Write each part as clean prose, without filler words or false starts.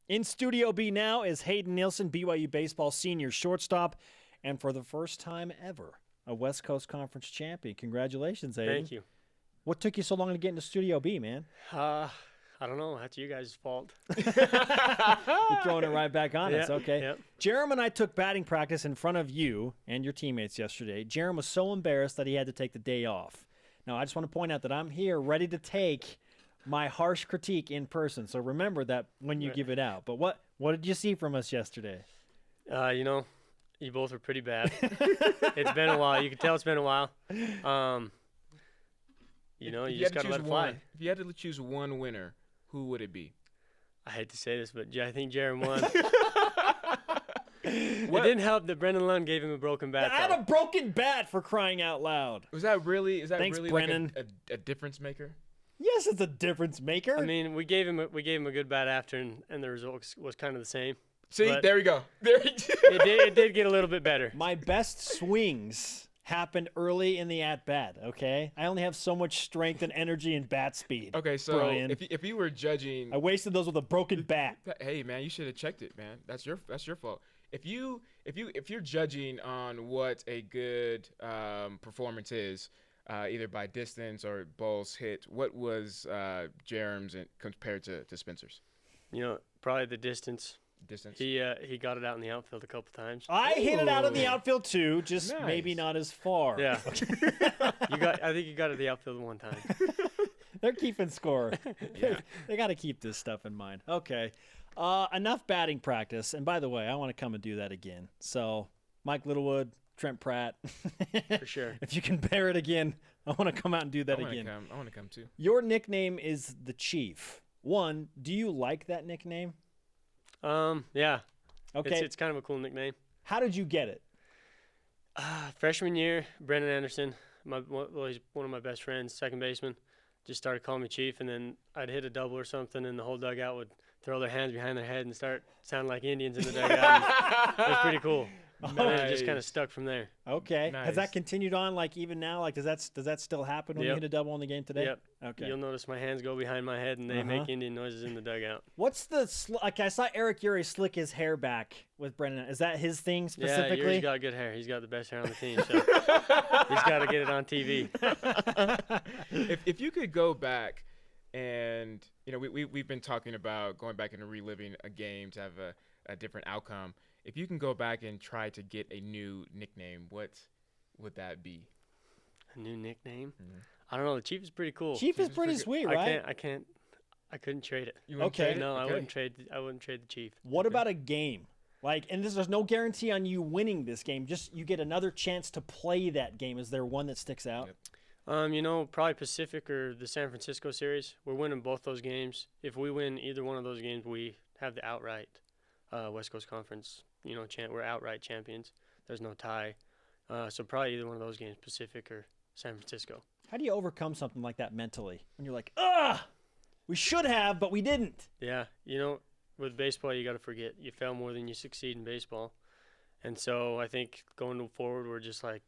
In Studio B now is Hayden Nielsen, BYU Baseball senior shortstop, and for the first time ever, a West Coast Conference champion. Congratulations, Hayden. Thank you. What took you so long to get into Studio B, man? I don't know. That's you guys' fault. You're throwing it right back on us. Okay. Yep. Jerem and I took batting practice in front of you and your teammates yesterday. Jerem was so embarrassed that he had to take the day off. Now, I just want to point out that I'm here ready to take my harsh critique in person. So remember that when you give it out. But what did you see from us yesterday? You both were pretty bad. It's been a while. You can tell it's been a while. You just got to let it fly. If you had to choose one winner, who would it be? I hate to say this, but I think Jaron won. It didn't help that Brendan Lund gave him a broken bat. I had a broken bat, for crying out loud. Was that really? Thanks, really Brennan. like a difference maker? Yes, it's a difference maker. I mean, we gave him a good bat after, and the result was kind of the same. See, But there we go. It did get a little bit better. My best swings happened early in the at-bat, okay? I only have so much strength and energy and bat speed. Okay, so Brian. if you were judging, I wasted those with a broken bat. hey man, you should have checked it, man. That's your fault. If you're judging on what a good performance is, either by distance or balls hit, what was Jerem's compared to Spencer's? Probably the distance. He got it out in the outfield a couple times. I hit it out in the outfield too, just Nice. maybe not as far. Yeah. I think you got it in the outfield one time. They're keeping score. Yeah. They got to keep this stuff in mind. Okay. Enough batting practice. And by the way, I want to come and do that again. So, Mike Littlewood, Trent Pratt. For sure. If you can bear it again, I want to come out and do that again. I want to come too. Your nickname is the Chief. One, do you like that nickname? Yeah. Okay. It's kind of a cool nickname. How did you get it? Freshman year, Brendan Anderson, he's one of my best friends, second baseman, just started calling me Chief, and then I'd hit a double or something, and the whole dugout would throw their hands behind their head and start sounding like Indians in the dugout. It was pretty cool. And then it just kind of stuck from there. Okay. Nice. Has that continued on, like, even now? Like, does that still happen when you Yep. hit a double in the game today? Yep. Okay. You'll notice my hands go behind my head, and they make Indian noises in the dugout. What's the like? I saw Eric Urey slick his hair back with Brendan. Is that his thing Yeah, specifically? Yuri's got good hair. He's got the best hair on the team, so he's got to get it on TV. If you could go back and, we've been talking about going back and reliving a game to have a different outcome. If you can go back and try to get a new nickname, what would that be? A new nickname? Mm-hmm. I don't know. The Chief is pretty cool. Chief is pretty sweet, right? I couldn't trade it. You wouldn't Okay. trade it? No, I Okay. wouldn't trade the Chief. What about a game? Like, and there's no guarantee on you winning this game. Just you get another chance to play that game. Is there one that sticks out? Yep. Probably Pacific or the San Francisco series. We're winning both those games. If we win either one of those games, we have the outright West Coast Conference. We're outright champions. There's no tie. So probably either one of those games, Pacific or San Francisco. How do you overcome something like that mentally when you're like, we should have, but we didn't? Yeah, with baseball, you got to forget. You fail more than you succeed in baseball. And so I think going forward, we're just like,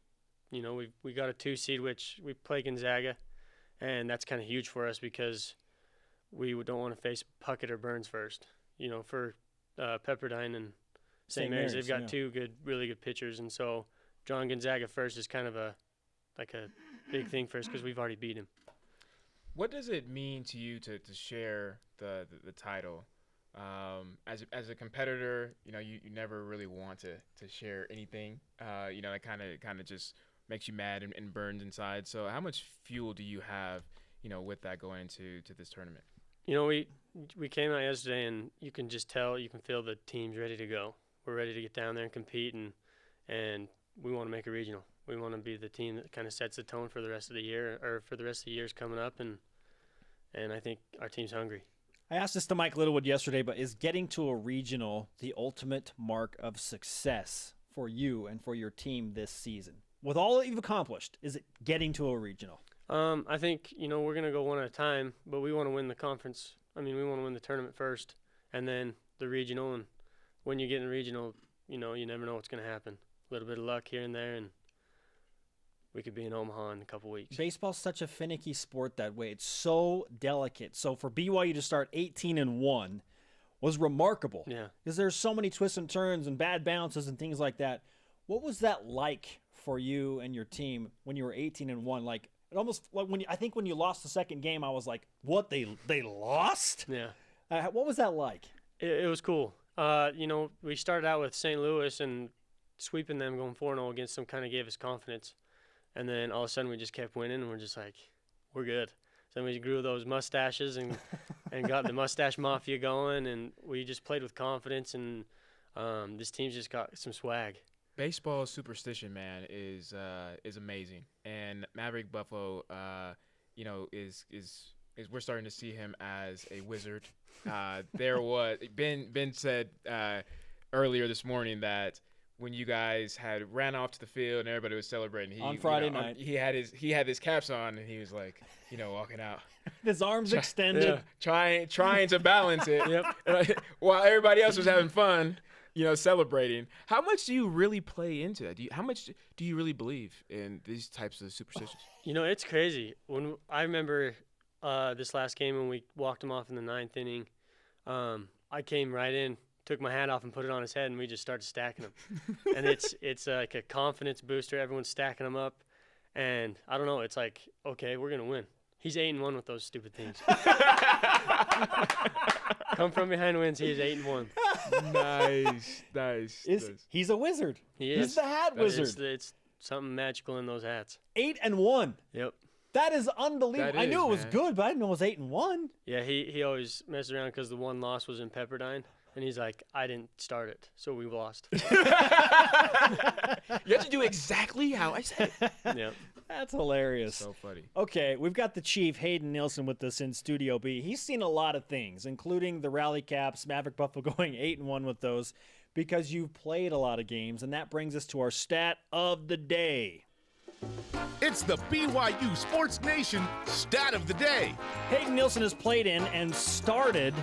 we got a 2 seed, which we play Gonzaga, and that's kind of huge for us because we don't want to face Puckett or Burns first. For Pepperdine and St. Mary's, they've got two really good pitchers, and so drawing Gonzaga first is kind of a big thing for us because we've already beat him. What does it mean to you to share the title? As a competitor, you never really want to share anything. It kind of just makes you mad and burns inside. So how much fuel do you have, with that going into this tournament? We came out yesterday, and you can just tell, you can feel the team's ready to go. We're ready to get down there and compete, and we want to make a regional. We want to be the team that kind of sets the tone for the rest of the year, or for the rest of the years coming up, and I think our team's hungry. I asked this to Mike Littlewood yesterday, but is getting to a regional the ultimate mark of success for you and for your team this season? With all that you've accomplished, is it getting to a regional? I think, we're going to go one at a time, but we want to win the conference. We want to win the tournament first, and then the regional. And when you get in regional, you never know what's going to happen. A little bit of luck here and there, and we could be in Omaha in a couple weeks. Baseball's such a finicky sport that way. It's so delicate. So for BYU to start 18-1, was remarkable. Yeah. Because there's so many twists and turns and bad bounces and things like that. What was that like for you and your team when you were 18-1? Like, it almost like I think when you lost the second game, I was like, what, they lost? Yeah. What was that like? It was cool. We started out with St. Louis and sweeping them, going 4-0 against them, kind of gave us confidence. And then all of a sudden we just kept winning, and we're just like, we're good. So then we grew those mustaches and got the mustache mafia going, and we just played with confidence, and this team's just got some swag. Baseball superstition, man, is amazing. And Maverick Buffalo, is we're starting to see him as a wizard. Ben said earlier this morning that when you guys had ran off to the field and everybody was celebrating, on Friday night, he had his caps on, and he was like, walking out, his arms extended, trying to balance it. Yep. While everybody else was having fun, celebrating. How much do you really play into that? How much do you really believe in these types of superstitions? It's crazy. When I remember this last game when we walked him off in the 9th inning, I came right in, took my hat off and put it on his head, and we just started stacking them. And it's like a confidence booster. Everyone's stacking them up, and I don't know. It's like, okay, we're gonna win. He's 8-1 with those stupid things. Come from behind wins. He is 8-1. Nice. He's a wizard. He is. He's the hat wizard. It's something magical in those hats. 8-1. Yep. That is unbelievable. I knew it was good, but I didn't know it was 8-1. Yeah, he always messed around because the one loss was in Pepperdine. And he's like, I didn't start it, so we lost. You have to do exactly how I said it. Yeah. That's hilarious. So funny. Okay, we've got the Chief, Hayden Nielsen, with us in Studio B. He's seen a lot of things, including the Rally Caps, Maverick Buffalo going 8-1 with those, because you've played a lot of games, and that brings us to our stat of the day. It's the BYU Sports Nation stat of the day. Hayden Nielsen has played in and started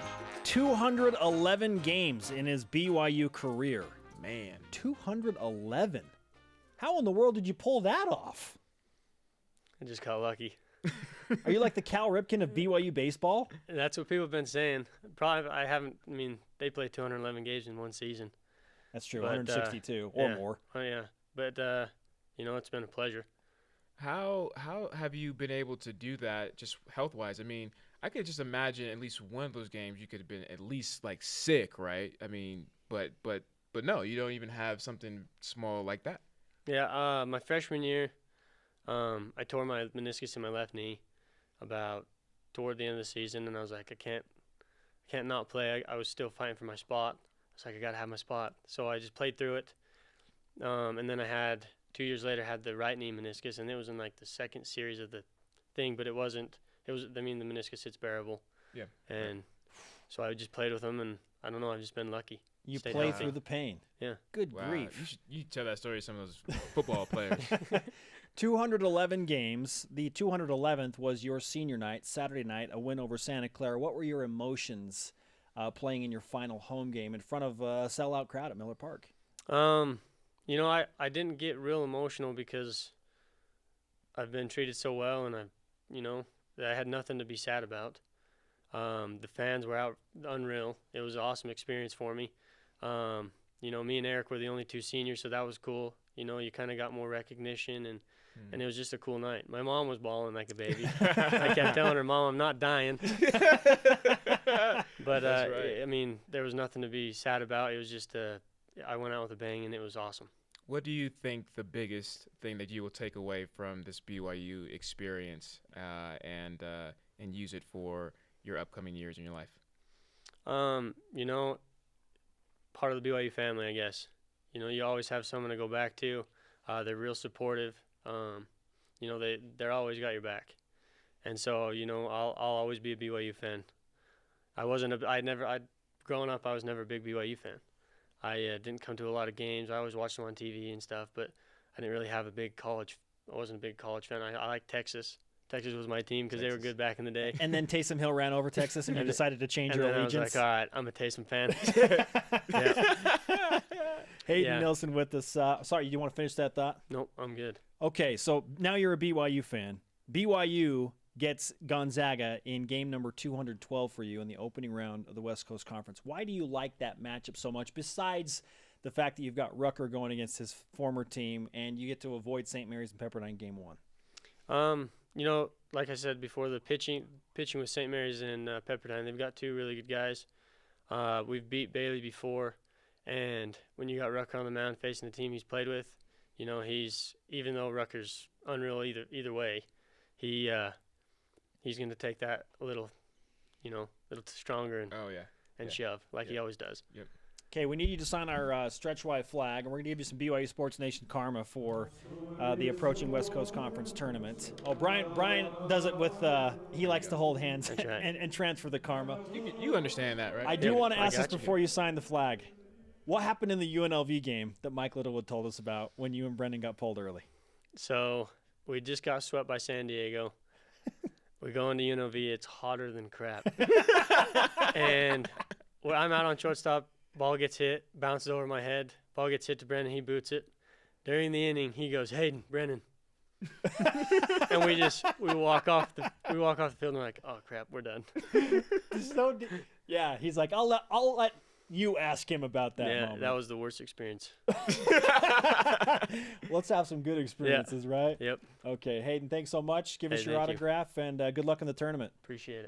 211 games in his BYU career. Man, 211. How in the world did you pull that off? I just got lucky. Are you like the Cal Ripken of BYU baseball? That's what people have been saying. Probably I haven't. I mean, they played 211 games in one season. That's true, But, 162 or more. Oh yeah, but it's been a pleasure. how have you been able to do that just health-wise? I mean, I could just imagine at least one of those games you could have been at least like sick, right? I mean, but no, you don't even have something small like that. Yeah, my freshman year, I tore my meniscus in my left knee about toward the end of the season, and I was like, I can't not play. I was still fighting for my spot. I was like, I gotta have my spot. So I just played through it, and then I had 2 years later had the right knee meniscus, and it was in like the second series of the thing, but it wasn't. It was. I mean, the meniscus, it's bearable. Yeah. And so I just played with them, and I don't know. I've just been lucky. You play through the pain. Yeah. Good Wow. grief. You tell that story to some of those football players. 211 games. The 211th was your senior night, Saturday night, a win over Santa Clara. What were your emotions playing in your final home game in front of a sellout crowd at Miller Park? I didn't get real emotional because I've been treated so well, and I had nothing to be sad about. The fans were out unreal. It was an awesome experience for me. Me and Eric were the only two seniors, so that was cool. You kind of got more recognition, and it was just a cool night. My mom was bawling like a baby. I kept telling her, Mom, I'm not dying. But, right. I mean, there was nothing to be sad about. It was just I went out with a bang, and it was awesome. What do you think the biggest thing that you will take away from this BYU experience and use it for your upcoming years in your life? Part of the BYU family, I guess. You always have someone to go back to. They're real supportive. They're always got your back. And so, I'll always be a BYU fan. Growing up, I was never a big BYU fan. I didn't come to a lot of games. I always watched them on TV and stuff, but I didn't really have I wasn't a big college fan. I liked Texas. Texas was my team because they were good back in the day. And then Taysom Hill ran over Texas, and you decided to change your allegiance. I was like, all right, I'm a Taysom fan. Hayden Nielsen with us. Sorry, you want to finish that thought? Nope, I'm good. Okay, so now you're a BYU fan. BYU gets Gonzaga in game number 212 for you in the opening round of the West Coast Conference. Why do you like that matchup so much, besides the fact that you've got Rucker going against his former team and you get to avoid St. Mary's and Pepperdine game 1? You know, like I said before, the pitching with St. Mary's and Pepperdine, they've got 2 really good guys. We've beat Bailey before, and when you got Rucker on the mound facing the team he's played with, you know, even though Rucker's unreal either way, he's going to take that a little stronger and shove like he always does. Yep. Okay, we need you to sign our stretch Y flag, and we're going to give you some BYU Sports Nation karma for the approaching West Coast Conference tournament. Oh, Brian does it with he likes to hold hands That's right. and transfer the karma. You understand that, right? I do want to I ask this got you. before you sign the flag. What happened in the UNLV game that Mike Littlewood told us about when you and Brendan got pulled early? So we just got swept by San Diego. We go into UNLV. It's hotter than crap. And I'm out on shortstop. Ball gets hit, bounces over my head. Ball gets hit to Brendan. He boots it. During the inning, he goes, "Hayden, Brendan," and we walk off the field. And we're like, "Oh crap, we're done." Yeah, he's like, I'll let you ask him about that moment. That was the worst experience. Let's have some good experiences, right? Yep. Okay, Hayden, thanks so much. Give us Hey, your thank you. autograph, and good luck in the tournament. Appreciate it.